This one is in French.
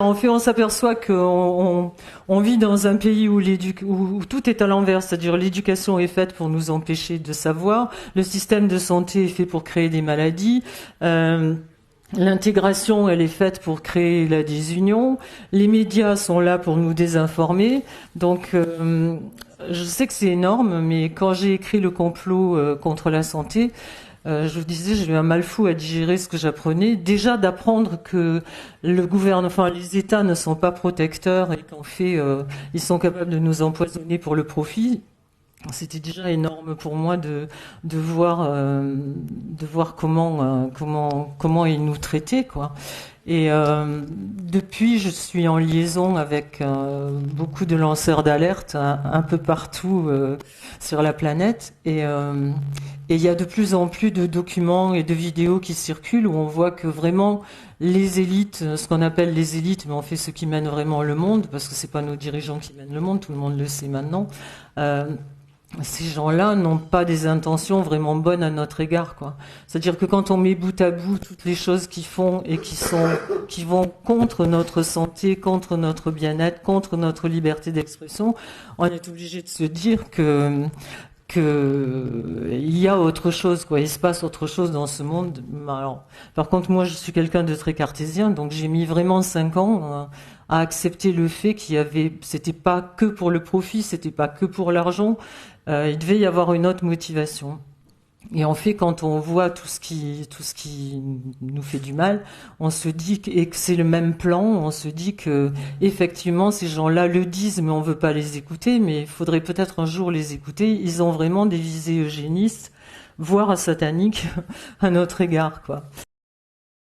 En fait, on s'aperçoit qu'on vit dans un pays où tout est à l'envers, c'est-à-dire l'éducation est faite pour nous empêcher de savoir, le système de santé est fait pour créer des maladies, l'intégration, elle est faite pour créer la désunion, les médias sont là pour nous désinformer. Donc, je sais que c'est énorme, mais quand j'ai écrit le complot contre la santé, je vous disais, j'ai eu un mal fou à digérer ce que j'apprenais. Déjà d'apprendre que le gouvernement, enfin les États ne sont pas protecteurs et qu'en fait ils sont capables de nous empoisonner pour le profit. C'était déjà énorme pour moi de voir comment ils nous traitaient quoi. Et depuis, je suis en liaison avec beaucoup de lanceurs d'alerte un peu partout sur la planète. Et il y a de plus en plus de documents et de vidéos qui circulent où on voit que vraiment les élites, ce qu'on appelle les élites, mais en fait ceux qui mènent vraiment le monde, parce que c'est pas nos dirigeants qui mènent le monde, tout le monde le sait maintenant. Euh, Ces gens-là n'ont pas des intentions vraiment bonnes à notre égard, quoi. C'est-à-dire que quand on met bout à bout toutes les choses qu'ils font et qui vont contre notre santé, contre notre bien-être, contre notre liberté d'expression, on est obligé de se dire que il y a autre chose, quoi. Il se passe autre chose dans ce monde. Alors, par contre, moi, je suis quelqu'un de très cartésien, donc j'ai mis vraiment 5 ans à accepter le fait c'était pas que pour le profit, c'était pas que pour l'argent. Il devait y avoir une autre motivation. Et en fait, quand on voit tout ce qui nous fait du mal, on se dit et que c'est le même plan, on se dit que effectivement ces gens-là le disent, mais on veut pas les écouter. Mais il faudrait peut-être un jour les écouter. Ils ont vraiment des visées eugénistes, voire sataniques à notre égard, quoi.